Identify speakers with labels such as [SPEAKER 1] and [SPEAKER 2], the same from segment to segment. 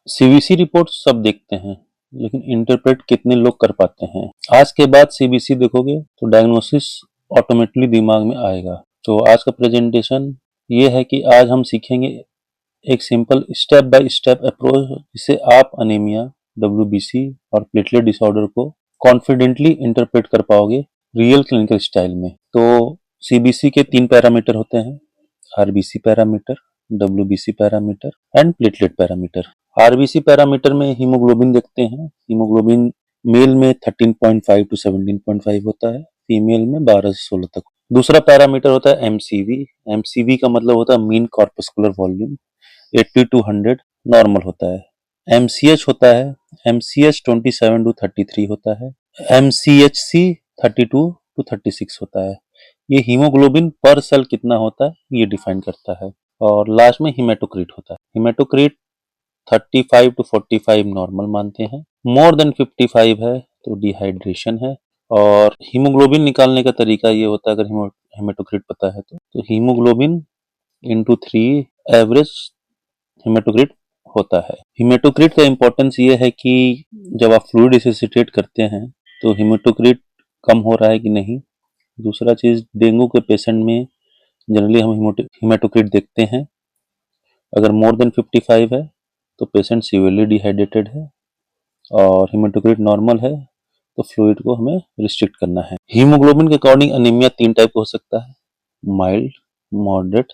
[SPEAKER 1] CBC report सब देखते हैं, लेकिन इंटरप्रेट कितने लोग कर पाते हैं। आज के बाद सीबीसी देखोगे तो डायग्नोसिस ऑटोमेटिकली दिमाग में आएगा। तो आज का प्रेजेंटेशन ये है कि आज हम सीखेंगे एक simple step by step approach जिससे आप अनीमिया, डब्ल्यूबीसी और प्लेटलेट डिसऑर्डर को कॉन्फिडेंटली इंटरप्रेट कर पाओगे रियल क्लिनिकल स्टाइल में। तो सीबीसी के 3 पैरामीटर होते हैं, RBC parameter, WBC parameter and platelet parameter. RBC parameter में हीमोग्लोबिन देखते हैं। हीमोग्लोबिन मेल में 13.5 टू 17.5 होता है, फीमेल में 12 से 16 तक। दूसरा पैरामीटर होता है एमसीवी। एमसीवी का मतलब होता है mean corpuscular volume, 80 to 100 normal होता है। एमसीएच होता है, एमसीएच 27 टू 33 होता है। एमसीएचसी 32 टू 36 होता है। ये हीमोग्लोबिन पर सेल कितना होता है ये डिफाइन करता है। और लास्ट में हीमेटोक्रिट होता है। हीमेटोक्रिट 35 टू 45 नॉर्मल मानते हैं, मोर देन 55 है तो डिहाइड्रेशन है। और हीमोग्लोबिन निकालने का तरीका ये होता है, अगर हीमेटोक्रिट पता है तो हीमोग्लोबिन इंटू 3 एवरेज हीमेटोक्रिट होता है। हीमेटोक्रिट का इंपॉर्टेंस ये है कि जब आप फ्लूइड रिससिटेट करते हैं तो हीमेटोक्रिट कम हो रहा है कि नहीं। दूसरा चीज, डेंगू के पेशेंट में जनरली हम हीमेटोक्रिट देखते हैं, अगर मोर देन 55 है तो पेशेंट सीवियरली डिहाइड्रेटेड है, और हीमेटोक्रिट नॉर्मल है तो फ्लूइड को हमें रिस्ट्रिक्ट करना है। हीमोग्लोबिन के अकॉर्डिंग अनीमिया 3 टाइप का हो सकता है, mild, moderate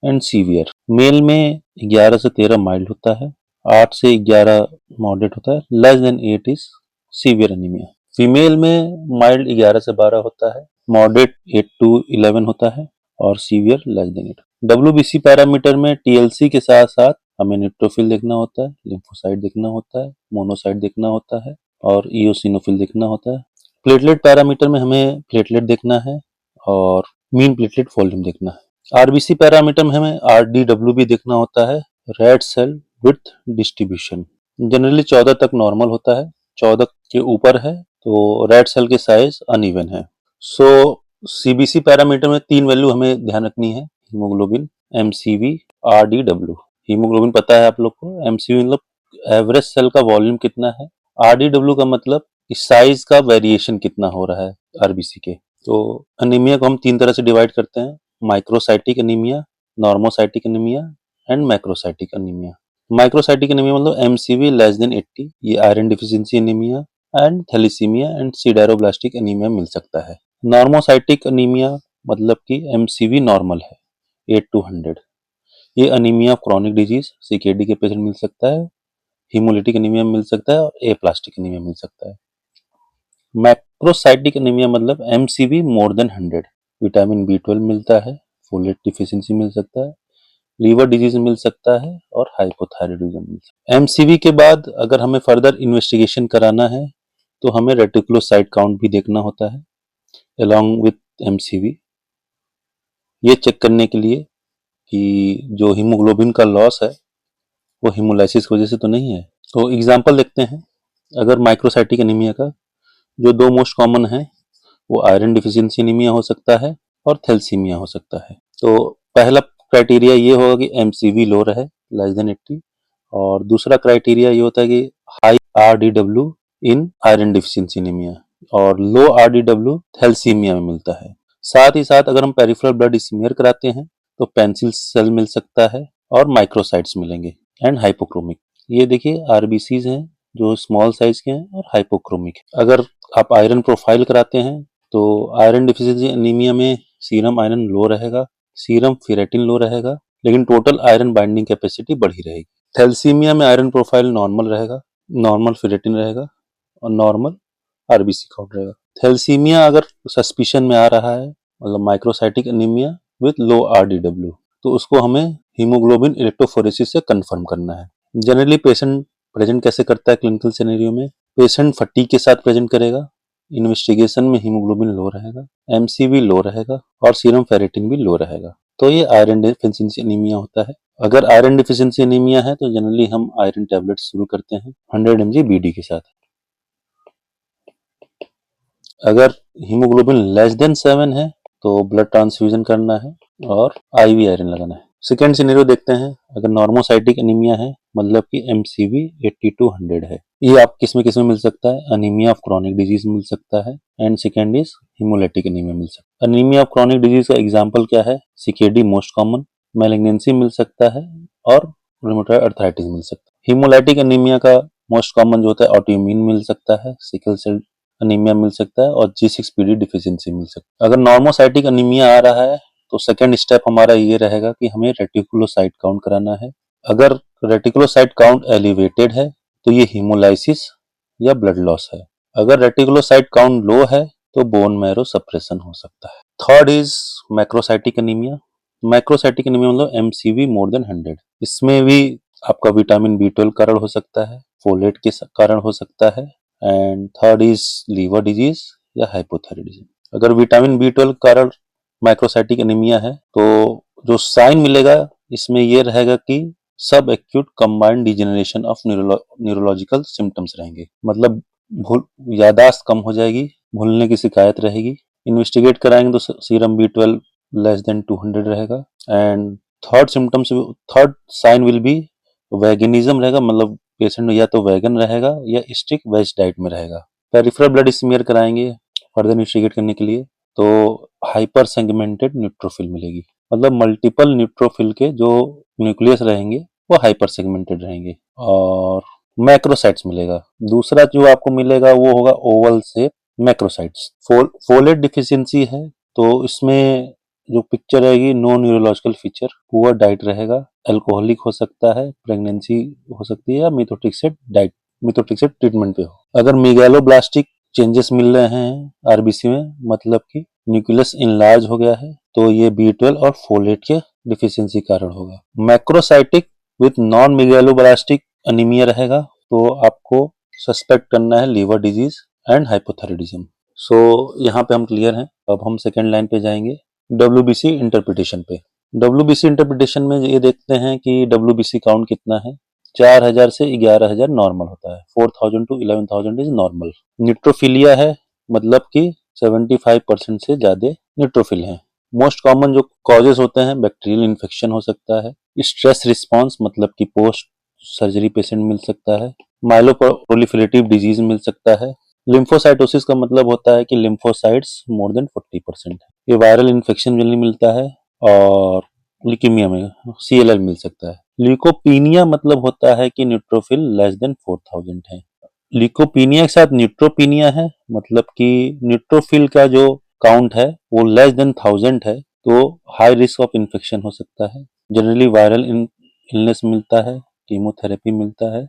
[SPEAKER 1] and severe. Male में 11 से 13 माइल्ड होता है, 8 से 11 मॉडरेट होता है, less than 8 is severe anaemia. Female में माइल्ड 11 से 12 होता है, मॉडरेट 8 टू 11 होता है और severe less than 8। WBC parameter में टीएलसी के साथ साथ हमें न्यूट्रोफिल देखना होता है, लिम्फोसाइट देखना होता है, मोनोसाइट देखना होता है और इओसिनोफिल देखना होता है। प्लेटलेट पैरामीटर में हमें प्लेटलेट देखना है और मीन प्लेटलेट वॉल्यूम देखना है। आरबीसी पैरामीटर में हमें आरडीडब्ल्यू भी देखना होता है, red cell width distribution. Generally 14 तक नॉर्मल होता है, 14 के ऊपर है तो रेड सेल के साइज अनइवन है। सो सीबीसी पैरामीटर में 3 वैल्यू हमें ध्यान रखनी है, हीमोग्लोबिन, एमसीवी, आरडीडब्ल्यू। हीमोग्लोबिन पता है आप लोग को, एमसीवी मतलब एवरेज सेल का वॉल्यूम कितना है, आरडीडब्ल्यू का मतलब साइज का वेरिएशन कितना हो रहा है आरबीसी के। तो अनीमिया को हम 3 तरह से डिवाइड करते हैं, microcytic anaemia, normocytic anaemia and macrocytic anaemia. Microcytic anaemia मतलब एमसीवी लेस देन 80, ये iron deficiency anaemia and thalassaemia and sideroblastic anaemia मिल सकता है। नॉर्मोसाइटिक अनीमिया मतलब कि एमसीवी नॉर्मल है 8 टू 100, ये anaemia of chronic disease CKD के पेशेंट मिल सकता है, हीमोलिटिक एनीमिया मिल सकता है और एप्लास्टिक एनीमिया मिल सकता है। मैक्रोसाइटिक एनीमिया मतलब MCV more than 100, vitamin B12 मिलता है, फोलेट डिफिशियंसी मिल सकता है, लीवर डिजीज मिल सकता है और हाइपोथायराइडिज्म मिल सकता है। एमसीवी के बाद अगर हमें फर्दर इन्वेस्टिगेशन कराना है तो हमें रेटिकुलोसाइट काउंट भी देखना होता है अलॉन्ग विथ एमसीवी, ये चेक करने के लिए कि जो हीमोग्लोबिन का लॉस है वो हीमोलाइसिस की वजह से तो नहीं है। तो एग्जांपल देखते हैं, अगर माइक्रोसाइटिक एनीमिया का जो 2 मोस्ट कॉमन है वो आयरन डिफिशियंसी एनीमिया हो सकता है और थैलेसीमिया हो सकता है। तो पहला क्राइटेरिया ये होगा कि एमसीवी लो रहे लेस देन 80, और दूसरा क्राइटेरिया ये होता है कि हाई आरडीडब्ल्यू इन आयरन डिफिशियंसी एनीमिया, और लो आरडीडब्ल्यू थैलेसीमिया में मिलता है। साथ ही साथ अगर हम पेरिफेरल ब्लड स्मीयर कराते हैं तो पेंसिल सेल मिल सकता है और माइक्रोसाइट्स मिलेंगे एंड हाइपोक्रोमिक। ये देखिए आरबीसीज हैं जो स्मॉल साइज के हैं और हाइपोक्रोमिक है। अगर आप आयरन प्रोफाइल कराते हैं तो आयरन डिफिशियंसी एनीमिया में सीरम आयरन लो रहेगा, सीरम फेरेटिन लो रहेगा, लेकिन टोटल आयरन बाइंडिंग कैपेसिटी बढ़ी रहेगी। थैलेसीमिया में आयरन प्रोफाइल नॉर्मल रहेगा, नॉर्मल फेरेटिन रहेगा और नॉर्मल आरबीसी काउंट रहेगा। थैलेसीमिया अगर सस्पिशन में आ रहा है मतलब microcytic anaemia with low RDW, तो उसको हमें हीमोग्लोबिन इलेक्ट्रोफोरेसिस से कंफर्म करना है। जनरली पेशेंट प्रेजेंट कैसे करता है क्लिनिकल सिनेरियो में, पेशेंट फटीग के साथ प्रेजेंट करेगा, इन्वेस्टिगेशन में हीमोग्लोबिन लो रहेगा, एमसीवी लो रहेगा और सीरम फेरेटिन भी लो रहेगा, तो ये आयरन डिफिशियंसी एनीमिया होता है। अगर आयरन डिफिशियंसी एनीमिया है तो जनरली हम आयरन टैबलेट शुरू करते हैं 100 mg बीडी के साथ। अगर हीमोग्लोबिन लेस देन 7 है तो ब्लड ट्रांसफ्यूजन करना है और आईवी आयरन लगाना है। सेकेंड सिनेरियो देखते हैं, अगर नॉर्मोसाइटिक एनीमिया है मतलब कि MCV 80 to 100 है। ये आप किस में मिल सकता है? अनीमिया ऑफ क्रॉनिक डिजीज मिल सकता है, and second is haemolytic anaemia मिल सकता है। अनीमिया ऑफ क्रॉनिक डिजीज का एग्जाम्पल क्या है? CKD मोस्ट कॉमन, मैलिग्नेंसी मिल सकता है, और रूमेटॉइड अर्थराइटिस मिल सकता है। हिमोलाइटिक एनीमिया का मोस्ट कॉमन जो होता है ऑटोइम्यून मिल सकता है, सिकल सेल अनीमिया मिल सकता है, और G6PD डिफिशियंसी मिल सकता है। अगर नॉर्मोसाइटिक अनीमिया आ रहा है तो सेकेंड स्टेप हमारा ये रहेगा कि हमें रेटिकुलोसाइट काउंट कराना है। अगर रेटिकुलोसाइट काउंट एलिवेटेड है तो ये हीमोलाइसिस या ब्लड लॉस है। अगर रेटिकुलोसाइट काउंट लो है तो बोन मैरो सप्रेशन हो सकता है। Third is macrocytic anaemia. Macrocytic anaemia मतलब MCV मोर देन 100। इसमें भी आपका विटामिन B12 कारण हो सकता है, फोलेट के कारण हो सकता है, and third is liver disease या हाइपोथायराइडिज्म। अगर विटामिन B12 कारण माइक्रोसाइटिक एनीमिया है तो जो साइन मिलेगा इसमें ये रहेगा कि सब acute combined degeneration of neurological symptoms रहेंगे, मतलब यादाश्त कम हो जाएगी, भूलने की शिकायत रहेगी। इन्वेस्टिगेट कराएंगे तो सीरम B12 लेस देन 200 रहेगा, and third sign will be veganism रहेगा, मतलब पेशेंट या तो वेगन रहेगा या स्ट्रिक्ट वेज डाइट में रहेगा। पेरिफेरल ब्लड स्मीयर कराएंगे फर्दर इन्वेस्टिगेट करने के लिए तो हाइपर सेगमेंटेड न्यूट्रोफिल मिलेगी, मतलब मल्टीपल न्यूट्रोफिल के जो न्यूक्लियस रहेंगे वो हाइपर सेगमेंटेड रहेंगे, और मैक्रोसाइट्स मिलेगा। दूसरा जो आपको मिलेगा वो होगा ओवल से मैक्रोसाइट्स। फोलेट डिफिशियंसी है तो इसमें जो पिक्चर रहेगी no neurological feature, poor diet रहेगा, अल्कोहलिक हो सकता है, प्रेगनेंसी हो सकती है, या मिथोट्रिक्स से ट्रीटमेंट पे हो। अगर मेगालोब्लास्टिक चेंजेस मिल रहे हैं आरबीसी में, मतलब कि न्यूक्लियस इनलार्ज हो गया है, तो ये B12 और फोलेट के डिफिशियंसी कारण होगा। Macrocytic with non megaloblastic anaemia रहेगा तो आपको सस्पेक्ट करना है लीवर डिजीज एंड हाइपोथायराइडिज्म। सो यहाँ पे हम क्लियर हैं। अब हम सेकेंड लाइन पे जाएंगे WBC इंटरप्रिटेशन पे। WBC इंटरप्रिटेशन में ये देखते हैं कि WBC काउंट कितना है। 4000 से 11000 नॉर्मल होता है, 4000 to 11000 इज नॉर्मल। न्यूट्रोफिलिया है, मतलब कि 75% से ज्यादा न्यूट्रोफिल हैं। मोस्ट कॉमन जो कॉजेज होते हैं, बैक्टीरियल इन्फेक्शन हो सकता है, स्ट्रेस रिस्पॉन्स मतलब कि पोस्ट सर्जरी पेशेंट मिल सकता है, माइलोप्रोलिफरेटिव डिजीज मिल सकता है। लिम्फोसाइटोसिस का मतलब होता है कि लिम्फोसाइट्स मोर देन 40% है। ये वायरल इन्फेक्शन जनरली मिलता है, और ल्यूकीमिया में CLL मिल सकता है। ल्यूकोपीनिया मतलब होता है कि न्यूट्रोफिल लेस देन 4000 है। ल्यूकोपीनिया के साथ न्यूट्रोपीनिया है, मतलब कि न्यूट्रोफिल का जो काउंट है वो लेस देन 1000 है, तो हाई रिस्क ऑफ इन्फेक्शन हो सकता है। जनरली वायरल इलनेस मिलता है, कीमोथेरेपी मिलता है,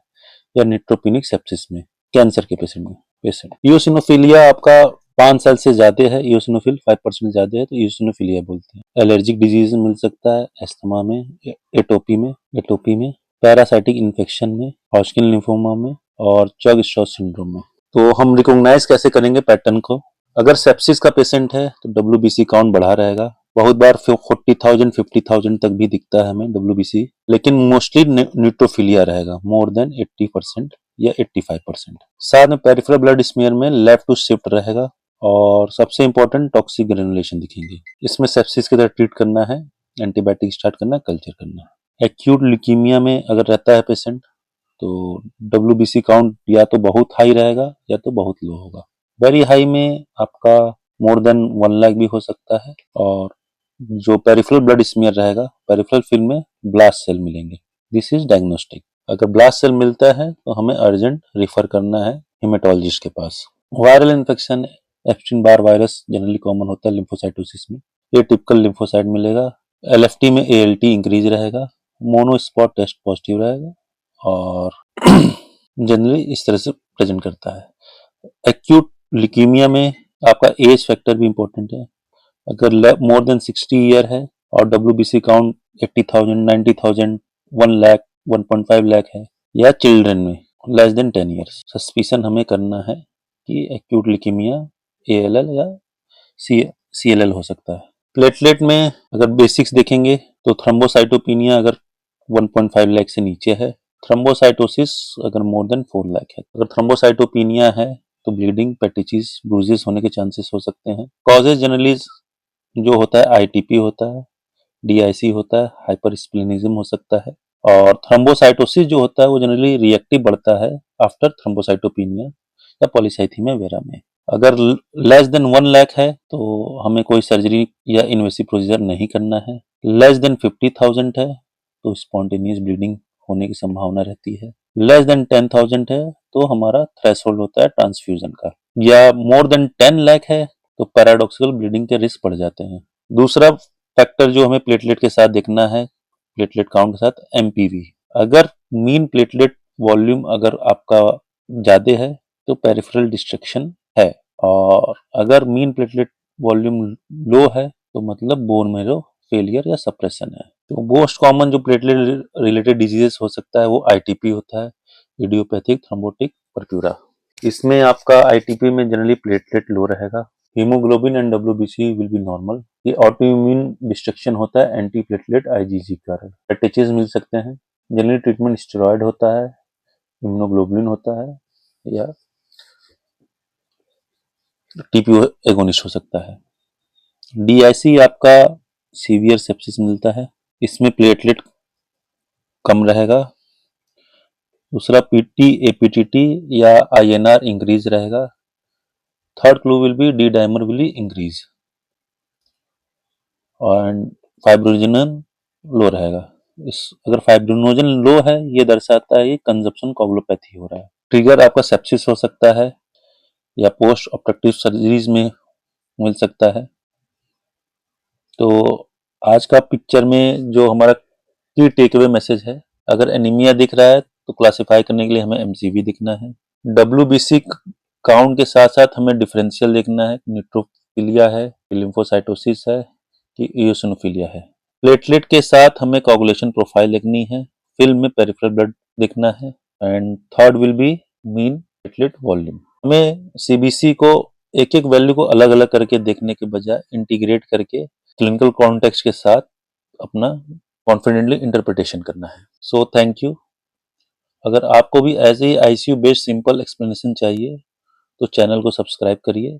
[SPEAKER 1] या न्यूट्रोपिनिक सेप्सिस में, कैंसर के पेशेंट। ईओसिनोफिलिया आपका 5 साल से ज्यादा है, ईओसिनोफिल 5% ज्यादा है तो ईओसिनोफिलिया बोलते हैं। एलर्जिक डिजीज मिल सकता है, एस्थमा में, एटोपी में, पैरासाइटिक इन्फेक्शन में, हॉजकिन लिम्फोमा में, और चग स्ट्रॉस सिंड्रोम में। तो हम रिकॉग्नाइज कैसे करेंगे पैटर्न को? अगर सेप्सिस का पेशेंट है तो WBC काउंट बढ़ा रहेगा, बहुत बार 40,000 50,000 तक भी दिखता है हमें WBC, लेकिन मोस्टली न्यूट्रोफिलिया रहेगा मोर देन 80% या 85%। साथ में पेरिफेरल ब्लड स्मीयर में लेफ्ट टू शिफ्ट रहेगा, और सबसे इंपॉर्टेंट टॉक्सिक ग्रेनुलेशन दिखेंगे। इसमें सेप्सिस की तरह ट्रीट करना है, एंटीबायोटिक स्टार्ट करना है, कल्चर करना है। एक्यूट ल्यूकीमिया में अगर रहता है पेशेंट तो WBC काउंट या तो बहुत हाई रहेगा या तो बहुत लो होगा। वेरी हाई में आपका मोर देन 1 लाख भी हो सकता है, और जो पेरिफेरल ब्लड स्मीयर रहेगा, पेरिफेरल फिल्म में ब्लास्ट सेल मिलेंगे। This is diagnostic. अगर ब्लास्ट सेल मिलता है तो हमें अर्जेंट रिफर करना है हेमेटोलॉजिस्ट के पास। Viral infection, Epstein Barr virus generally common होता है लिम्फोसाइटोसिस में, ये टिपिकल लिम्फोसाइट मिलेगा। LFT में ALT इंक्रीज रहेगा, मोनोस्पॉट टेस्ट पॉजिटिव रहेगा, और जनरली इस तरह से प्रेजेंट करता है। एक्यूट ल्यूकीमिया में आपका एज फैक्टर भी इंपॉर्टेंट है। अगर मोर देन 60 ईयर है और WBC काउंट 80,000 90,000 1 लाख 1.5 लाख है, या चिल्ड्रन में लेस देन 10 ईयर्स, सस्पिशन हमें करना है कि एक्यूट ल्यूकीमिया ALL या CLL हो सकता है। प्लेटलेट में अगर बेसिक्स देखेंगे तो थ्रोम्बोसाइटोपिनिया अगर 1.5 लाख से नीचे है, थ्रोम्बोसाइटोसिस अगर मोर देन 4 लाख है। अगर थ्रोम्बोसाइटोपिनिया है तो ब्लीडिंग, पेटिचीज, ब्रूजेस होने के चांसेस हो सकते हैं। कॉजेज जनरली जो होता है ITP होता है, DIC होता है, हाइपर स्प्लेनिज्म हो सकता है, और थ्रोम्बोसाइटोसिस जो होता है वो जनरली रिएक्टिव बढ़ता है आफ्टर थ्रोम्बोसाइटोपिनिया या पॉलीसाइथीमिया वेरा में। अगर लेस देन 1 लाख है तो हमें कोई सर्जरी या इन्वेसिव प्रोसीजर नहीं करना है। लेस देन 50,000 है तो स्पॉन्टेनियस ब्लीडिंग होने की संभावना रहती है। लेस देन 10,000 है तो हमारा थ्रेशोल्ड होता है ट्रांसफ्यूजन का। या मोर देन 10 लाख है तो पैराडॉक्सिकल ब्लीडिंग के रिस्क बढ़ जाते हैं। दूसरा फैक्टर जो हमें प्लेटलेट के साथ देखना है, प्लेटलेट काउंट के साथ, एमपीवी। अगर मीन प्लेटलेट वॉल्यूम अगर आपका ज्यादा है तो पेरिफेरल डिस्ट्रक्शन है, और अगर मीन प्लेटलेट वॉल्यूम लो है तो मतलब बोन मैरो फेलियर या सप्रेशन है। तो मोस्ट कॉमन जो प्लेटलेट रिलेटेड डिजीजेस हो सकता है वो आईटीपी होता है, इडियोपैथिक थ्रोम्बोटिक परप्यूरा। इसमें आपका आईटीपी में जनरली प्लेटलेट लो रहेगा। Haemoglobin and WBC will be normal. ये ऑटोइम्यून डिस्ट्रक्शन होता है एंटी प्लेटलेट आईजीजी कारण। एटिचेस मिल सकते हैं। जनरली ट्रीटमेंट स्टेरॉयड होता है, इम्यूनोग्लोबुलिन होता है, या टीपीओ एगोनिस्ट हो सकता है। डीआईसी आपका सीवियर सेप्सिस मिलता है, इसमें प्लेटलेट कम रहेगा। दूसरा पीटी एपीटीटी या आईएनआर इंक्रीज रहेगा। Third clue will be D dimer will increase and fibrinogen low रहेगा। अगर फाइब्रोनोजन लो है ये दर्शाता है ये कंजप्शन कोगुलोपैथी हो रहा है। ट्रिगर आपका सेप्सिस हो सकता है या पोस्ट ऑपरेटिव सर्जरीज में मिल सकता है। तो आज का पिक्चर में जो हमारा की टेक अवे मैसेज है, अगर एनीमिया दिख रहा है तो क्लासिफाई करने के लिए हमें एमसीवी दिखना है। डब्ल्यूबीसी काउंट के साथ साथ हमें डिफरेंशियल देखना है, न्यूट्रोफिलिया है, लिम्फोसाइटोसिस है कि इओसिनोफिलिया है। प्लेटलेट के साथ हमें कोगुलेशन प्रोफाइल देखनी है, फिल्म में पेरिफेरल ब्लड देखना है, and third will be mean platelet volume. हमें सीबीसी को एक एक वैल्यू को अलग अलग करके देखने के बजाय इंटीग्रेट करके क्लिनिकल कॉन्टेक्स्ट के साथ अपना कॉन्फिडेंटली इंटरप्रिटेशन करना है। So thank you. अगर आपको भी ऐसे ही आईसीयू बेस्ड सिंपल एक्सप्लेनेशन चाहिए तो चैनल को सब्सक्राइब करिए।